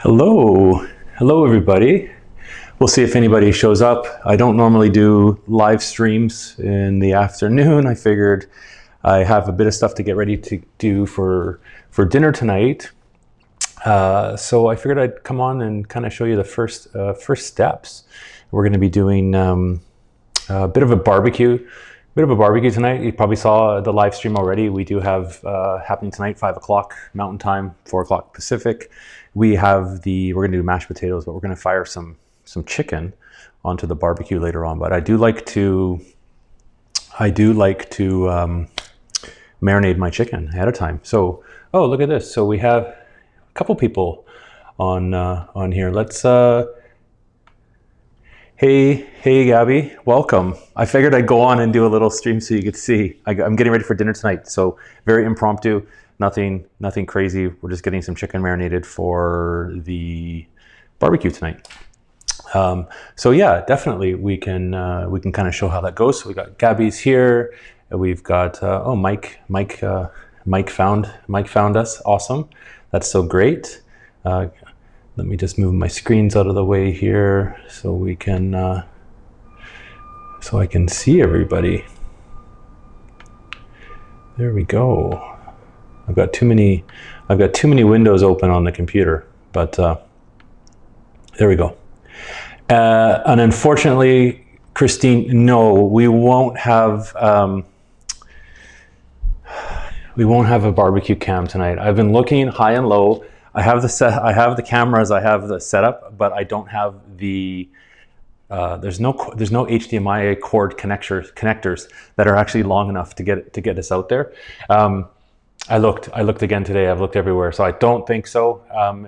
Hello everybody. We'll see if anybody shows up. I don't normally do live streams in the afternoon. I figured I have a bit of stuff to get ready to do for dinner tonight. So I figured I'd come on and kind of show you the first steps. We're going to be doing a bit of a barbecue tonight. You probably saw the live stream already. We do have happening tonight, 5 o'clock Mountain Time, 4 o'clock Pacific. We're going to do mashed potatoes, but we're going to fire some chicken onto the barbecue later on. But I do like to marinate my chicken ahead of time. So, oh, look at this. So we have a couple people on here. Let's Hey Gabby, welcome. I figured I'd go on and do a little stream so you could see. I'm getting ready for dinner tonight, so very impromptu, nothing crazy. We're just getting some chicken marinated for the barbecue tonight. So yeah, definitely we can kind of show how that goes. So we got Gabby's here. We've got Mike found us. Awesome, that's so great. Let me just move my screens out of the way here so we can so I can see everybody. There we go. I've got too many windows open on the computer, but there we go. And unfortunately, Christine, no, we won't have a barbecue cam tonight. I've been looking high and low. I have the cameras, I have the setup, but I don't have the there's no HDMI cord connectors that are actually long enough to get us out there. I looked again today. I've looked everywhere, so I don't think so.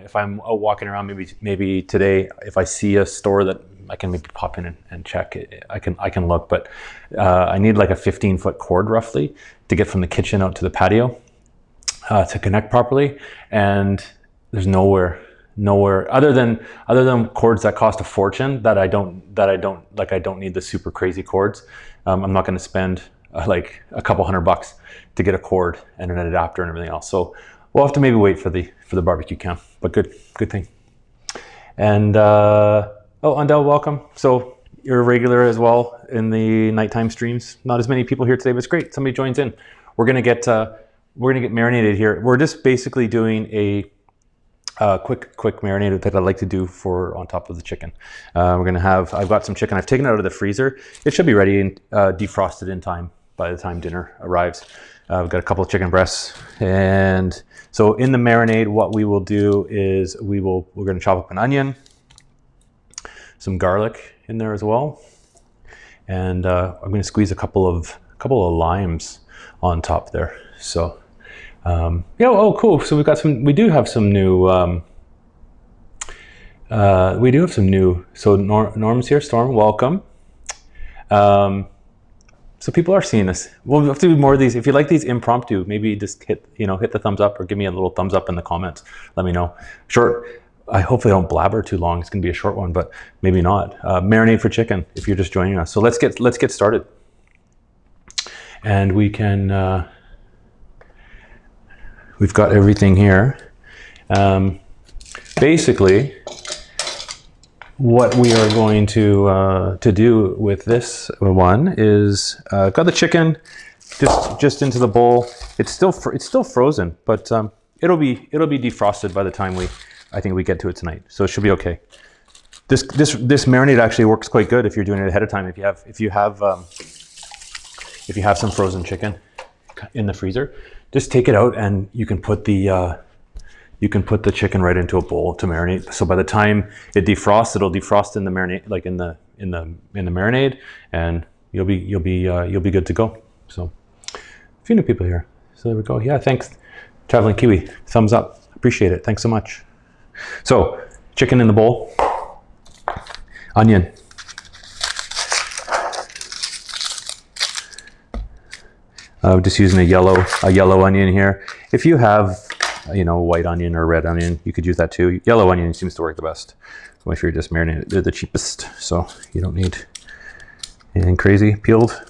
If I'm out walking around, maybe today, if I see a store that I can maybe pop in and check, I can look. But I need like a 15-foot cord roughly to get from the kitchen out to the patio to connect properly, and there's nowhere other than cords that cost a fortune that I don't need the super crazy cords. I'm not going to spend like a couple $100 to get a cord and an adapter and everything else. So we'll have to maybe wait for the barbecue cam. But good thing. And oh, Andel, welcome. So you're a regular as well in the nighttime streams. Not as many people here today, but it's great. Somebody joins in. We're gonna get marinated here. We're just basically doing a quick marinade that I like to do for on top of the chicken. I've got some chicken. I've taken it out of the freezer. It should be ready and defrosted in time by the time dinner arrives. I've got a couple of chicken breasts, and so in the marinade, what we will do is we're going to chop up an onion, some garlic in there as well, and I'm going to squeeze a couple of limes on top there. So. Yeah. Oh, cool. So we do have some new. So Norm's here. Storm, welcome. So people are seeing this. We'll have to do more of these. If you like these impromptu, maybe just hit the thumbs up or give me a little thumbs up in the comments. Let me know. Short. I hopefully don't blabber too long. It's going to be a short one, but maybe not. Marinade for chicken. If you're just joining us, so let's get started. And we can. We've got everything here. Basically, what we are going to do with this one is got the chicken just into the bowl. It's still frozen, but it'll be defrosted by the time I think we get to it tonight. So it should be okay. This marinade actually works quite good if you're doing it ahead of time. If you have some frozen chicken in the freezer, just take it out and you can put the chicken right into a bowl to marinate. So by the time it defrosts, it'll defrost in the marinade, like in the marinade, and you'll be good to go. So a few new people here. So there we go. Yeah, thanks, Traveling Kiwi. Thumbs up. Appreciate it. Thanks so much. So chicken in the bowl, onion. Just using a yellow onion here. If you have, white onion or red onion, you could use that too. Yellow onion seems to work the best. So if you're just marinating, they're the cheapest, so you don't need anything crazy. Peeled.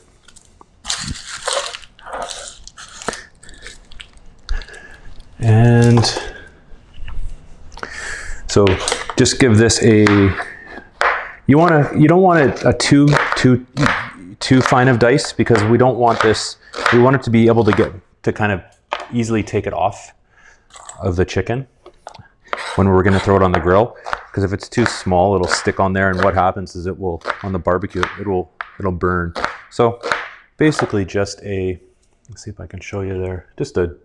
And So just give this a, you don't want it a too fine of dice, because we don't want this, we want it to be able to kind of easily take it off of the chicken when we're going to throw it on the grill, because if it's too small, it'll stick on there, and what happens is it will, on the barbecue, it'll burn. So basically just a, let's see if I can show you there, just a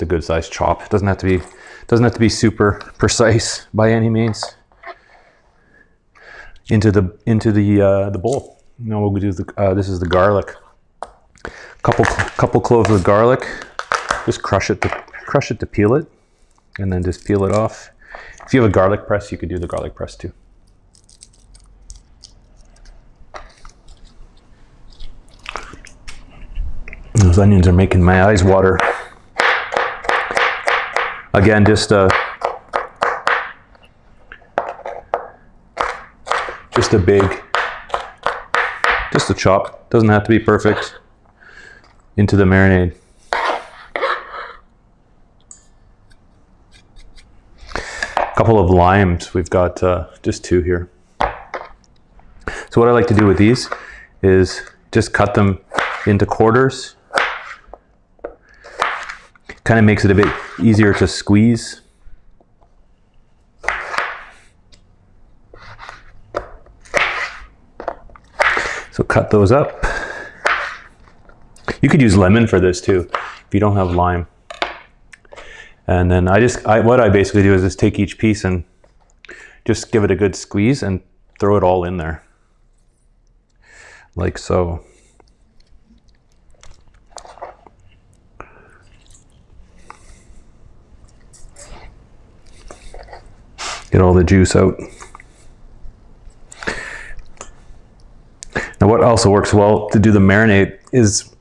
good sized chop. It doesn't have to be super precise by any means. Into the bowl. Now we'll do this is the garlic. Couple cloves of garlic. Just crush it to peel it, and then just peel it off. If you have a garlic press, you could do the garlic press too. Those onions are making my eyes water. Again, just a chop. Doesn't have to be perfect. Into the marinade. A couple of limes. We've got just 2 here. So what I like to do with these is just cut them into quarters. Kind of makes it a bit easier to squeeze. So cut those up. You could use lemon for this too, if you don't have lime. And then what I basically do is just take each piece and just give it a good squeeze and throw it all in there. Like so. Get all the juice out. Now what also works well to do the marinade is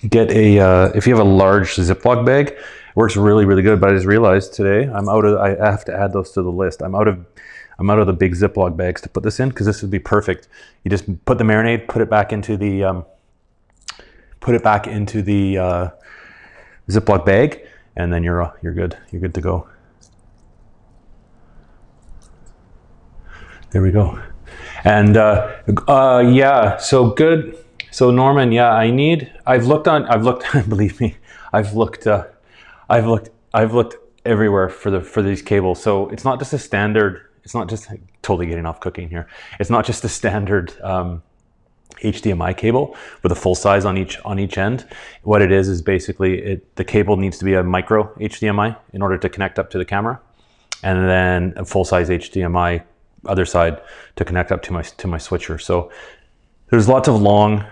get a, if you have a large Ziploc bag, it works really, really good. But I just realized today I have to add those to the list. I'm out of the big Ziploc bags to put this in, because this would be perfect. You just put the marinade, put it back into the Ziploc bag, and then you're good. You're good to go. There we go. And yeah, so good. So Norman, yeah, believe me, I've looked everywhere for these cables. So it's not just a standard, it's not just totally getting off cooking here. It's not just a standard HDMI cable with a full size on each end. What it is basically the cable needs to be a micro HDMI in order to connect up to the camera, and then a full size HDMI other side to connect up to my switcher. So there's lots of long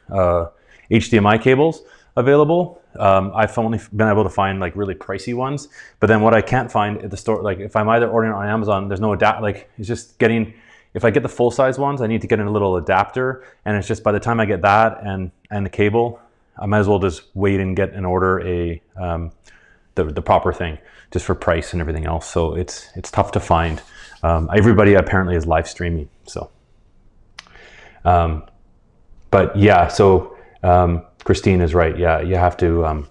HDMI cables available. I've only been able to find like really pricey ones, but then what I can't find at the store, like if I'm either ordering on Amazon, there's no like it's just getting, if I get the full size ones, I need to get in a little adapter, and it's just by the time I get that and the cable, I might as well just wait and get and order the proper thing, just for price and everything else. So it's tough to find. Everybody apparently is live streaming. So, but yeah, so Christine is right. Yeah, you have to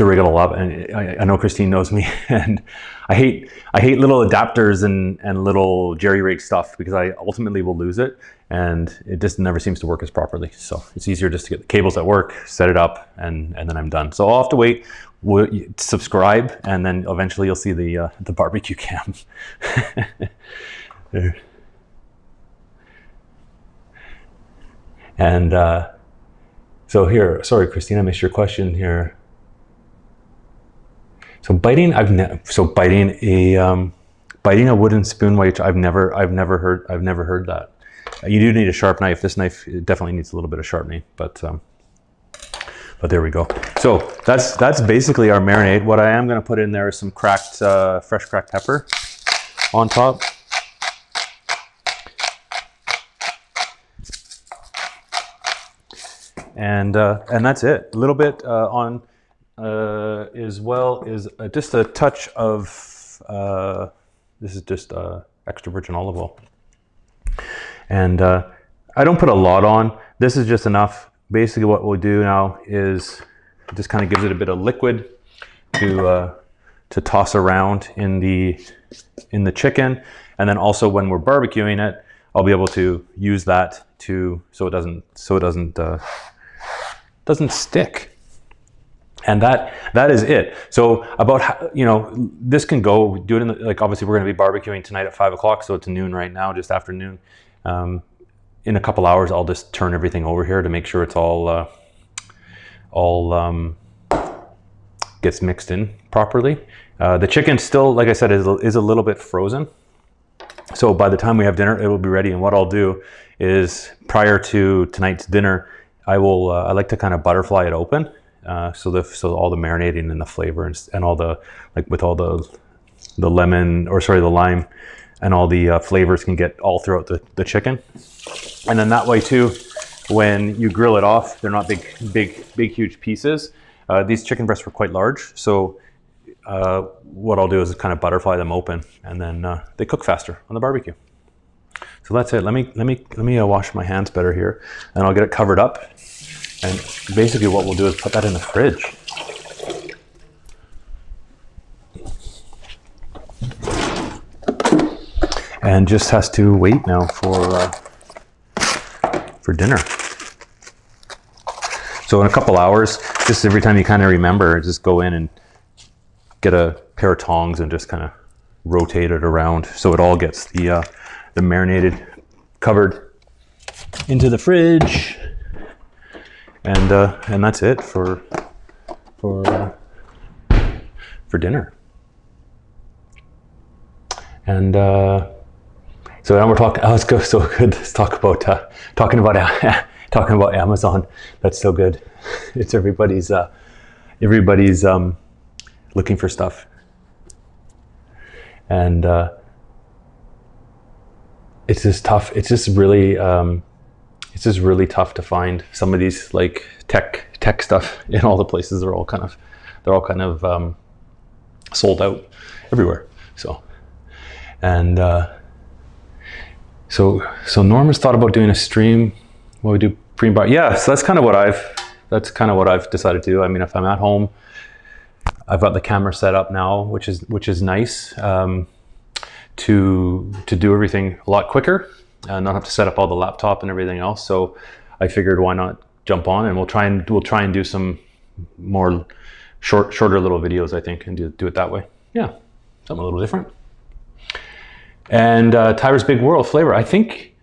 rig it all up. And I know Christine knows me, and I hate little adapters and little jerry rig stuff, because I ultimately will lose it, and it just never seems to work as properly. So it's easier just to get the cables that work, set it up, and then I'm done. So I'll have to wait. Subscribe, and then eventually you'll see the barbecue cam. There. And so here, sorry, Christina, I missed your question here. So biting a wooden spoon while I've never heard that. You do need a sharp knife. This knife definitely needs a little bit of sharpening, but there we go. So that's basically our marinade. What I am going to put in there is some fresh cracked pepper on top. And that's it. A little bit on as well is just a touch of this is just extra virgin olive oil. And I don't put a lot on. This is just enough. Basically what we'll do now is just kind of gives it a bit of liquid to toss around in the chicken, and then also when we're barbecuing it, I'll be able to use that so it doesn't stick. And that is it. So about, you know, this can go, do it in the, like, obviously we're going to be barbecuing tonight at 5 o'clock. So it's noon right now, just after noon. In a couple hours, I'll just turn everything over here to make sure it's all gets mixed in properly. The chicken still, like I said, is a little bit frozen. So by the time we have dinner, it will be ready. And what I'll do is, prior to tonight's dinner, I like to kind of butterfly it open. So all the marinating and the flavor and all the, like with all the lemon, or sorry, the lime and all the flavors can get all throughout the chicken. And then that way too, when you grill it off, they're not big, huge pieces. These chicken breasts were quite large. So what I'll do is kind of butterfly them open, and then they cook faster on the barbecue. So that's it. Let me wash my hands better here, and I'll get it covered up. And basically what we'll do is put that in the fridge. And just has to wait now for dinner. So in a couple hours, just every time you kind of remember, just go in and get a pair of tongs and just kind of rotate it around so it all gets the marinated covered into the fridge. And that's it for dinner. And so now we're talking. Oh, it's so good. Let's talk about talking about Amazon. That's so good. It's everybody's looking for stuff, and it's just tough. It's just really tough to find some of these like tech stuff in all the places. They're all kind of sold out everywhere. So, and so Norman's thought about doing a stream while we do pre-bar. Yeah, so that's kind of what I've decided to do. I mean, if I'm at home, I've got the camera set up now, which is nice, to do everything a lot quicker and not have to set up all the laptop and everything else. So I figured, why not jump on, and we'll try and do some more shorter little videos, I think, and do it that way. Yeah, something a little different. And Tyra's Big World Flavor. I think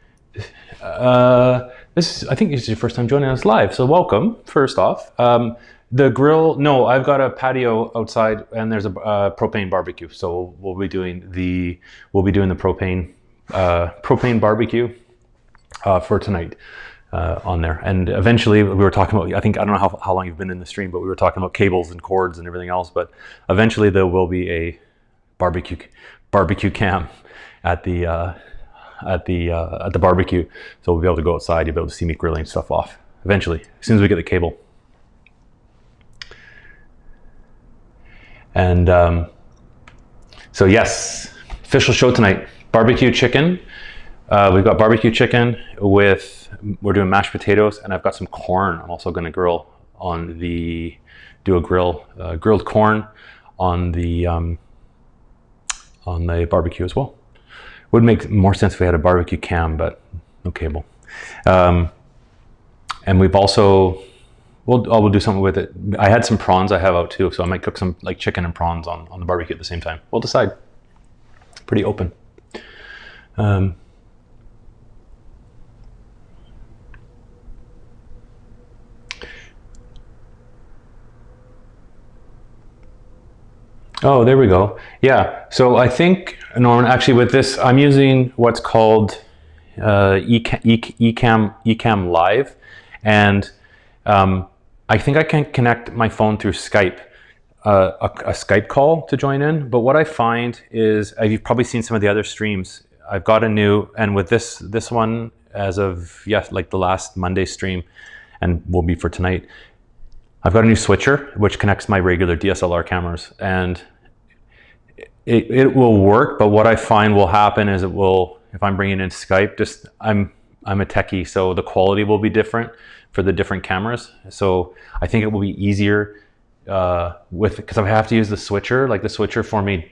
this is your first time joining us live, so welcome. First off, the grill. No, I've got a patio outside, and there's a propane barbecue. So we'll be doing the propane barbecue for tonight on there. And eventually, we were talking about, I don't know how long you've been in the stream, but we were talking about cables and cords and everything else. But eventually, there will be a barbecue cam at the barbecue, so we'll be able to go outside. You'll be able to see me grilling stuff off eventually, as soon as we get the cable. And so yes, official show tonight. Barbecue chicken. We've got barbecue chicken we're doing mashed potatoes, and I've got some corn. I'm also going to grilled corn on the barbecue as well. Would make more sense if we had a barbecue cam, but no cable. And we've also, we'll do something with it. I had some prawns I have out too, so I might cook some like chicken and prawns on the barbecue at the same time. We'll decide. Pretty open. Oh, there we go. Yeah, so I think, Norman, actually with this, I'm using what's called Ecamm Live, and I think I can connect my phone through Skype, a Skype call to join in. But what I find is, you've probably seen some of the other streams, I've got a new, and with this one, as of, like the last Monday stream, and will be for tonight, I've got a new switcher, which connects my regular DSLR cameras, and it will work. But what I find will happen is if I'm bringing in Skype, I'm a techie, so the quality will be different for the different cameras. So I think it will be easier because I have to use the switcher. Like the switcher for me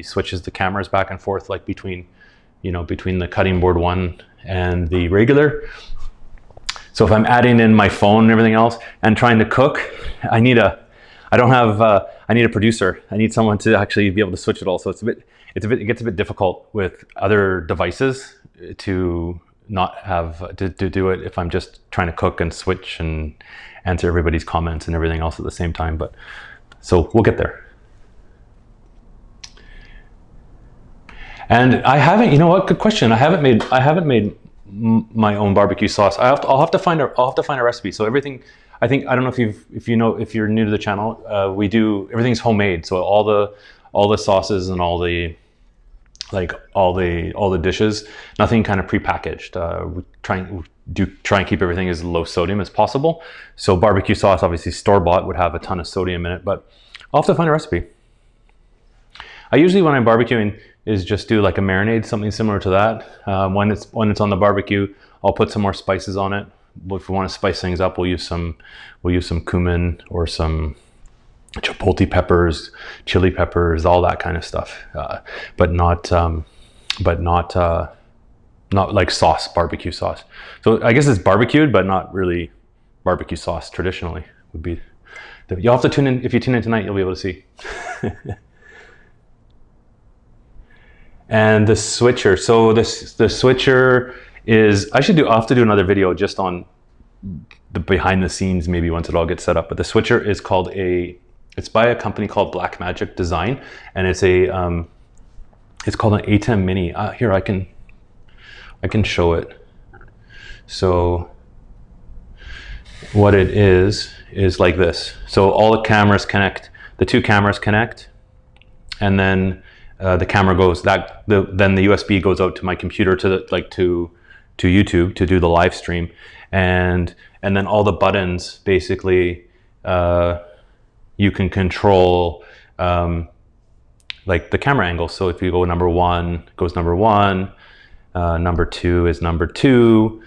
switches the cameras back and forth, like between the cutting board one and the regular. So if I'm adding in my phone and everything else and trying to cook, I need a producer. I need someone to actually be able to switch it all. So it gets a bit difficult with other devices to not have to do it if I'm just trying to cook and switch and answer everybody's comments and everything else at the same time. But so we'll get there. And I haven't, you know what? Good question. I haven't made my own barbecue sauce. I'll have to find a recipe. So everything, I don't know if you're new to the channel, everything's homemade. So all the sauces and all the dishes, nothing kind of prepackaged. We try and keep everything as low sodium as possible. So barbecue sauce, obviously store-bought, would have a ton of sodium in it, but I'll have to find a recipe. I usually, when I'm barbecuing, is just do like a marinade, something similar to that. When it's on the barbecue, I'll put some more spices on it. If we want to spice things up, we'll use some cumin or some chipotle peppers, chili peppers, all that kind of stuff, but not like sauce, barbecue sauce. So I guess it's barbecued, but not really barbecue sauce traditionally would be. You'll have to tune in. If you tune in tonight, you'll be able to see. And the switcher. So the switcher is, I'll have to do another video just on the behind the scenes, maybe once it all gets set up. But the switcher is it's by a company called Black Magic Design, and it's called an ATEM Mini. Here, I can show it. So what it is like this. So all the cameras connect, the two cameras connect, and then the camera goes, then the USB goes out to my computer to YouTube to do the live stream, and then all the buttons basically you can control like the camera angle. So if you go number one, goes number one, number two is number two,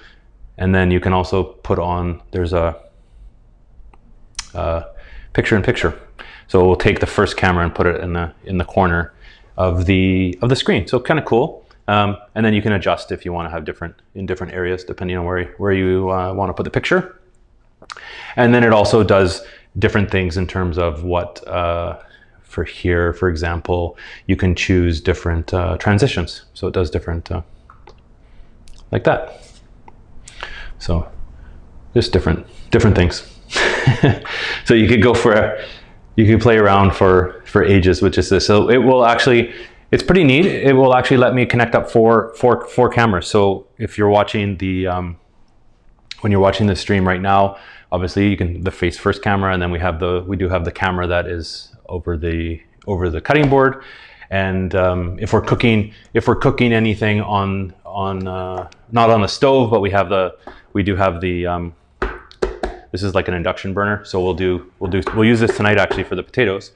and then you can also put on, there's a picture in picture. So we'll take the first camera and put it in the corner of the screen. So kind of cool. And then you can adjust if you want to have different areas depending on where you want to put the picture. And then it also does different things in terms of what for here, for example, you can choose different transitions. So it does different like that. So just different things. So you could you can play around for ages, which is this. So it will actually, it's pretty neat. It will actually let me connect up four cameras. So if you're watching when you're watching the stream right now, obviously you can the face first camera, and then we do have the camera that is over the cutting board. And if we're cooking anything on not on the stove, but we do have the this is like an induction burner. So we'll use this tonight actually for the potatoes,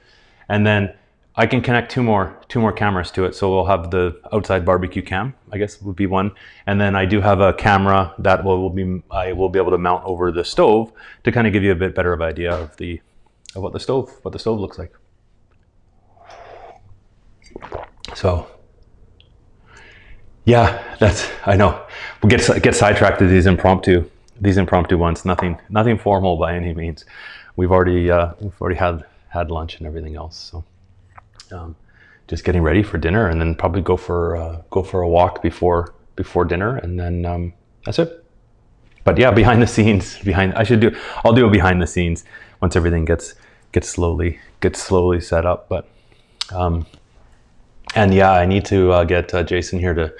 and then I can connect two more cameras to it. So we'll have the outside barbecue cam, I guess would be one, and then I do have a camera that I will be able to mount over the stove to kind of give you a bit better of idea of what the stove looks like. So yeah, I know we'll get sidetracked to these impromptu ones. Nothing formal by any means. We've already had lunch and everything else. So just getting ready for dinner, and then probably go for a walk before dinner, and then that's it. But yeah, behind the scenes, I'll do a behind the scenes once everything gets slowly set up. But and yeah, I need to get Jason here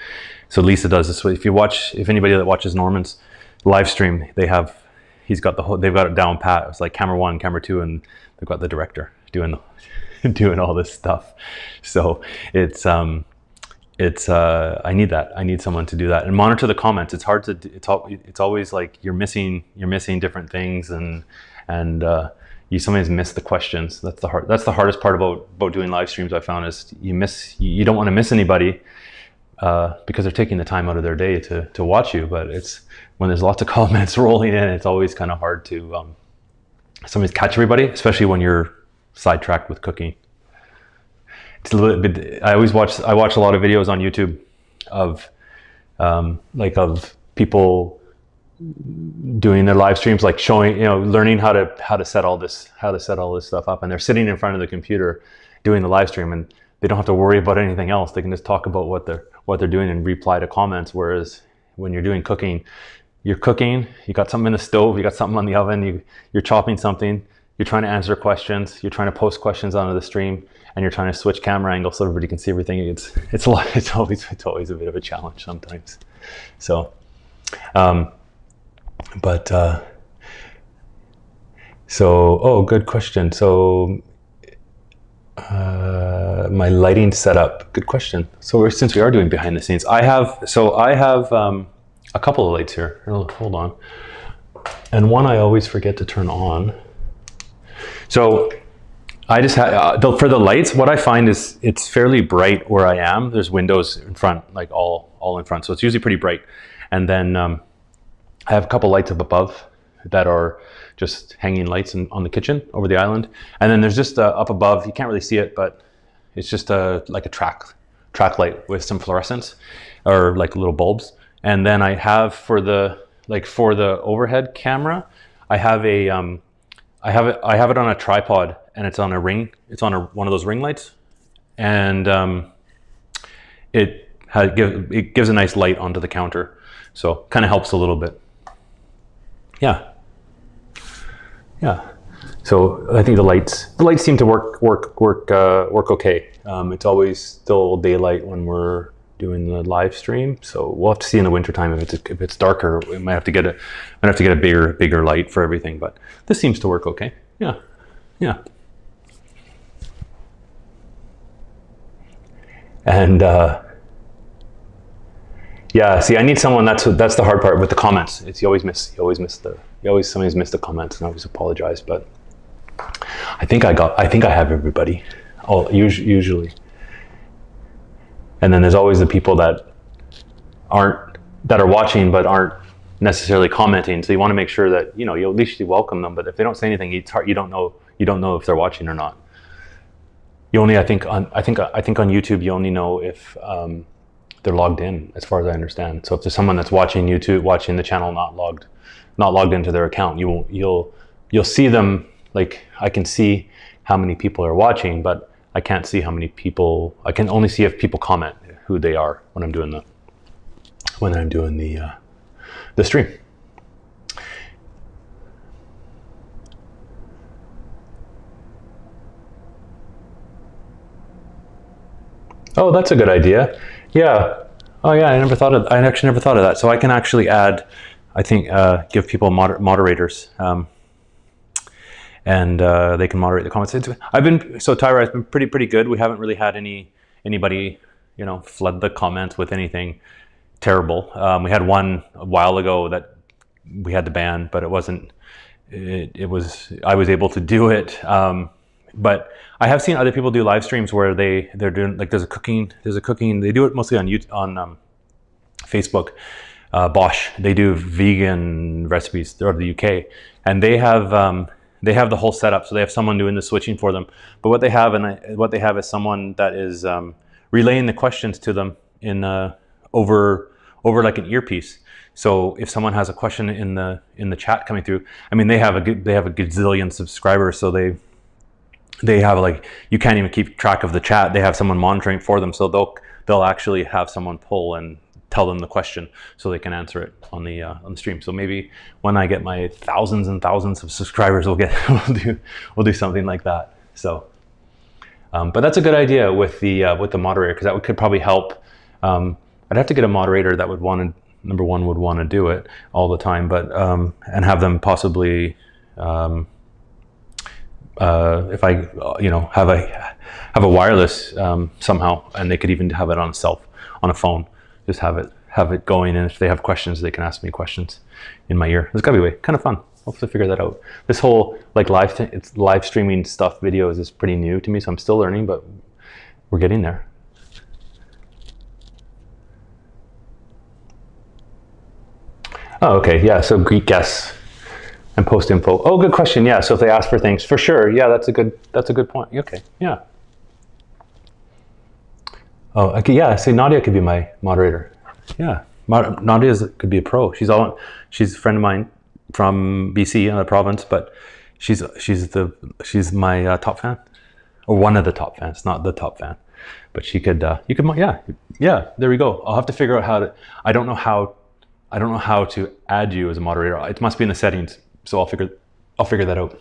so Lisa does this. If anybody that watches Norman's live stream, they've got it down pat. It's like camera one, camera two, and they've got the director doing all this stuff. So it's I need that. I need someone to do that and monitor the comments. It's hard to. It's always like you're missing different things, and you sometimes miss the questions. That's the hardest part about doing live streams. I found is you don't want to miss anybody because they're taking the time out of their day to watch you. But it's when there's lots of comments rolling in, it's always kind of hard to sometimes catch everybody, especially when you're sidetracked with cooking. It's a little bit. I watch a lot of videos on YouTube of of people doing their live streams, like showing, learning how to set all this stuff up, and they're sitting in front of the computer doing the live stream, and they don't have to worry about anything else. They can just talk about what they're doing and reply to comments. Whereas when you're doing cooking, you're cooking, you got something in the stove, you got something on the oven, you're chopping something, you're trying to answer questions, you're trying to post questions onto the stream, and you're trying to switch camera angles so everybody can see everything. It's a lot. It's always a bit of a challenge sometimes. So, good question. So, my lighting setup. Good question. So since we are doing behind the scenes, I have a couple of lights here. Hold on. And one I always forget to turn on. So I just had, for the lights, what I find is it's fairly bright where I am. There's windows in front, like all in front. So it's usually pretty bright. And then I have a couple lights up above that are just hanging lights on the kitchen over the island. And then there's just up above, you can't really see it, but it's just like a track light with some fluorescence or like little bulbs. And then I have for the overhead camera, I have it on a tripod, and it's on a ring. It's on one of those ring lights, and it gives a nice light onto the counter, so kind of helps a little bit. Yeah. So I think the lights seem to work okay. It's always still daylight when we're doing the live stream, so we'll have to see in the wintertime if it's darker. We might have to get a bigger light for everything, but this seems to work okay. Yeah. And see, I need someone. That's the hard part with the comments. It's somebody's missed the comments, and I always apologize, but I think I have everybody. Usually. And then there's always the people that are watching but aren't necessarily commenting. So you want to make sure that you at least welcome them. But if they don't say anything, it's hard. You don't know if they're watching or not. You only I think on YouTube you only know if they're logged in, as far as I understand. So if there's someone that's watching YouTube, watching the channel not logged into their account, you'll see them. Like I can see how many people are watching, but I can't see how many people. I can only see if people comment who they are when I'm doing the stream. Oh, that's a good idea. Yeah. Oh, yeah. I actually never thought of that. So I can actually add, I think, give people moderators. And they can moderate the comments. Tyra has been pretty good. We haven't really had anybody, flood the comments with anything terrible. We had one a while ago that we had to ban, but it wasn't. I was able to do it. But I have seen other people do live streams where they're doing, like, there's a cooking. They do it mostly on Facebook. Bosch. They do vegan recipes. They're out of the UK, and they have the whole setup. So they have someone doing the switching for them. But what they have is someone that is relaying the questions to them in over like an earpiece. So if someone has a question in the chat coming through, I mean, they have a gazillion subscribers, so they have, like, you can't even keep track of the chat. They have someone monitoring for them, so they'll actually have someone pull and tell them the question so they can answer it on the stream. So maybe when I get my thousands and thousands of subscribers, we'll do something like that. So, but that's a good idea with the moderator, because that could probably help. I'd have to get a moderator that would want to do it all the time, but and have them possibly if I have a wireless somehow, and they could even have it on a phone. Just have it going, and if they have questions, they can ask me questions in my ear. It's gotta be kind of fun. I'll have to figure that out. This whole live streaming stuff, videos, is pretty new to me, so I'm still learning, but we're getting there. Oh, okay, yeah. So Greek guests. And post info. Oh, good question. Yeah. So if they ask for things, for sure. Yeah, that's a good point. Okay. Yeah. Oh, okay. Yeah. See, Nadia could be my moderator. Yeah. Nadia could be a pro. She's a friend of mine from BC, the province, but she's my top fan, or one of the top fans, not the top fan. But she could. You could. Yeah. There we go. I'll have to figure out how to. I don't know how to add you as a moderator. It must be in the settings. So I'll figure that out.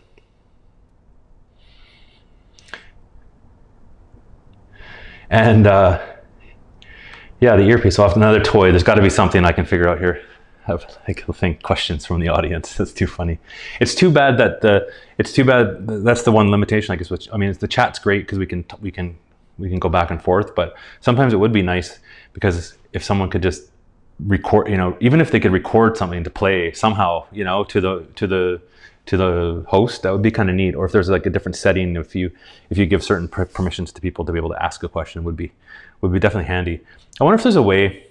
And yeah, the earpiece. I'll have another toy. There's got to be something I can figure out here. I think questions from the audience. That's too funny. It's too bad that that's the one limitation, I guess. Which, I mean, the chat's great because we can go back and forth. But sometimes it would be nice because if someone could just record, even if they could record something to play somehow, to the host, that would be kind of neat. Or if there's like a different setting, if you give certain permissions to people to be able to ask a question, would be definitely handy. I wonder if there's a way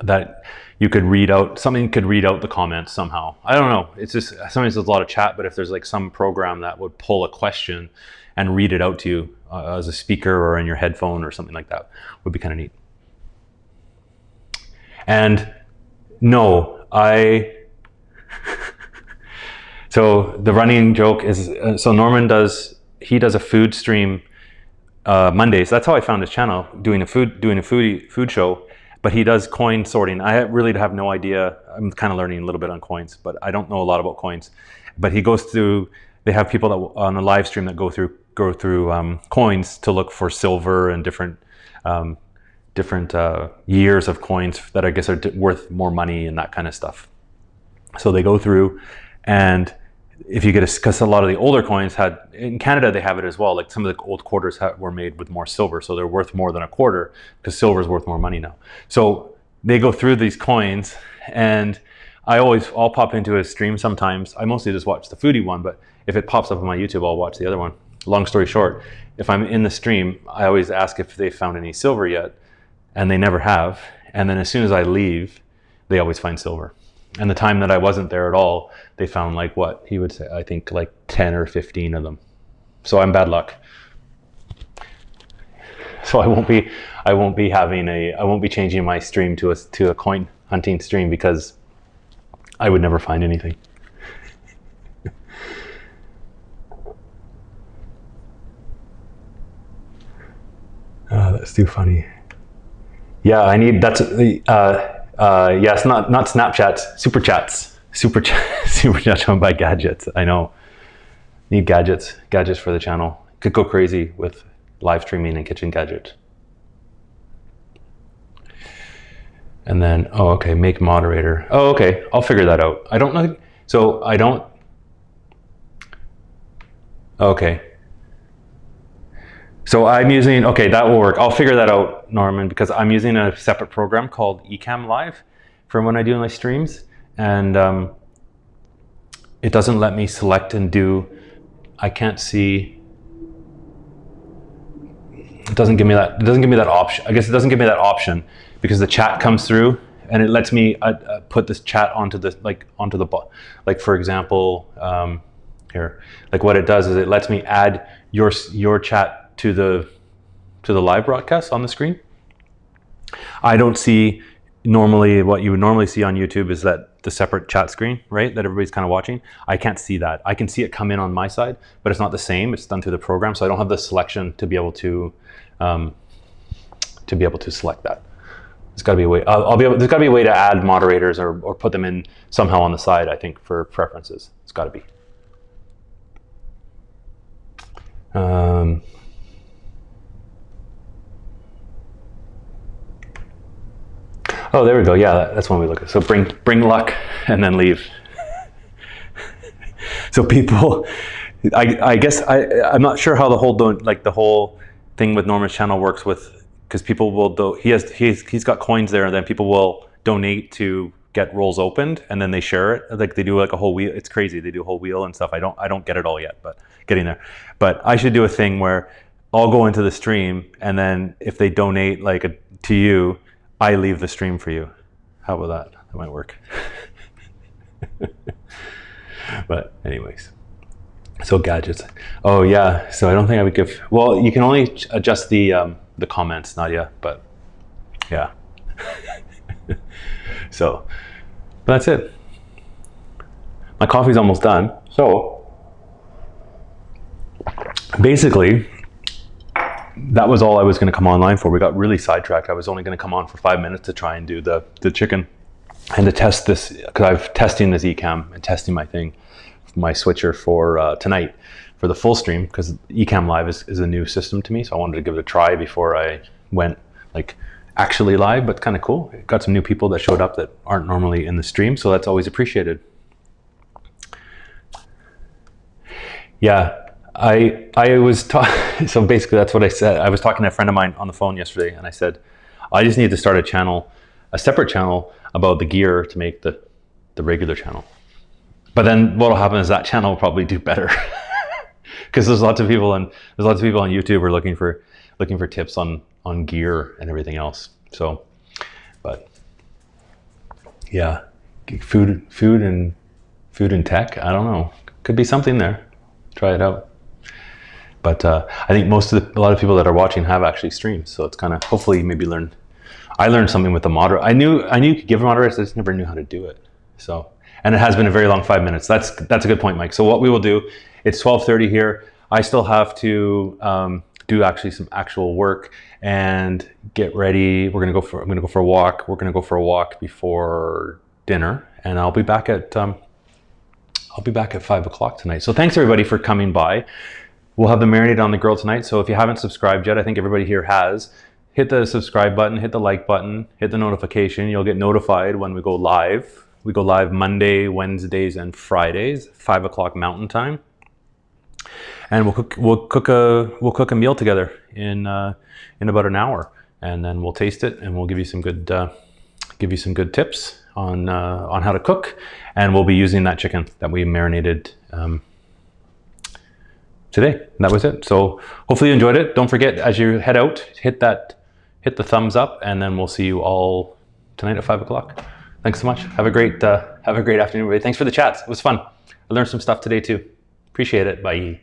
that you could read out the comments somehow. I don't know. It's just sometimes there's a lot of chat, but if there's like some program that would pull a question and read it out to you as a speaker or in your headphone or something like that, would be kind of neat. And no, so the running joke is, so Norman does a food stream Mondays. That's how I found his channel, doing a food show, but he does coin sorting. I really have no idea. I'm kind of learning a little bit on coins, but I don't know a lot about coins. But he goes through, they have people that on a live stream that go through coins to look for silver and different years of coins that I guess are worth more money and that kind of stuff. So they go through, and if you get because a lot of the older coins in Canada, they have it as well. Like some of the old quarters were made with more silver, so they're worth more than a quarter because silver is worth more money now. So they go through these coins, and I'll pop into a stream sometimes. I mostly just watch the foodie one, but if it pops up on my YouTube, I'll watch the other one. Long story short, if I'm in the stream, I always ask if they found any silver yet, and they never have. And then as soon as I leave, they always find silver. And the time that I wasn't there at all, they found like what he would say, I think like 10 or 15 of them. So I'm bad luck. So I won't be changing my stream to a coin hunting stream because I would never find anything. Oh, that's too funny. Yeah, I need yes, not Snapchats, super chats on by gadgets. I know, need gadgets for the channel. Could go crazy with live streaming and kitchen gadgets. And then, oh, okay, make moderator. Oh, okay, I'll figure that out. I don't know. So I don't. Okay. So I'm using, okay, that will work. I'll figure that out, Norman, because I'm using a separate program called Ecamm Live for when I do my streams. And it doesn't let me select and do, I can't see, it doesn't give me that option. I guess it doesn't give me that option because the chat comes through and it lets me put this chat onto the, like for example, here, like what it does is it lets me add your chat to the live broadcast on the screen. I don't see normally what you would normally see on YouTube is that the separate chat screen, right? That everybody's kind of watching. I can't see that. I can see it come in on my side, but it's not the same. It's done through the program, so I don't have the selection to be able to select that. There's got to be a way. There's got to be a way to add moderators or put them in somehow on the side. I think for preferences, it's got to be. Oh, there we go. Yeah, that's one we look at. So bring luck and then leave. So people, I guess I'm not sure how the whole thing with Norman's channel works with, because people will he's got coins there, and then people will donate to get rolls opened, and then they share it. Like they do like a whole wheel. It's crazy. They do a whole wheel and stuff. I don't get it all yet, but getting there. But I should do a thing where I'll go into the stream, and then if they donate to you, I leave the stream for you. How about that? That might work. But anyways, so gadgets. Oh yeah, so I don't think I would give, well, you can only adjust the comments, Nadia, but yeah. So, but that's it. My coffee's almost done. So basically, that was all I was going to come online for. We got really sidetracked. I was only going to come on for 5 minutes to try and do the chicken and to test this, because I'm testing this Ecamm and testing my switcher for tonight for the full stream, because Ecamm Live is a new system to me. So I wanted to give it a try before I went like actually live, but kind of cool. Got some new people that showed up that aren't normally in the stream. So that's always appreciated. Yeah. I was so basically that's what I said. I was talking to a friend of mine on the phone yesterday, and I said, I just need to start a separate channel about the gear to make the regular channel. But then what'll happen is that channel will probably do better, because there's lots of people on YouTube who are looking for tips on gear and everything else. So, but yeah, food and tech. I don't know. Could be something there. Try it out. But I think a lot of people that are watching have actually streamed, so it's kind of, hopefully maybe I learned something with the moderator. I knew you could give moderators, I just never knew how to do it. So, and it has been a very long 5 minutes. That's a good point, Mike. So what we will do, it's 12:30 here. I still have to do actually some actual work and get ready. I'm gonna go for a walk. We're gonna go for a walk before dinner, and I'll be back at 5 o'clock tonight. So thanks everybody for coming by. We'll have the Marinade on the grill tonight. So if you haven't subscribed yet, I think everybody here has, hit the subscribe button, hit the like button, hit the notification. You'll get notified when we go live. We go live Monday, Wednesdays, and Fridays, 5 o'clock Mountain Time. And we'll cook a meal together in about an hour, and then we'll taste it, and we'll give you some good tips on how to cook. And we'll be using that chicken that we marinated today. And that was it. So hopefully you enjoyed it. Don't forget, as you head out, hit the thumbs up, and then we'll see you all tonight at 5 o'clock. Thanks so much. Have a great afternoon, everybody. Thanks for the chats. It was fun. I learned some stuff today too. Appreciate it. Bye.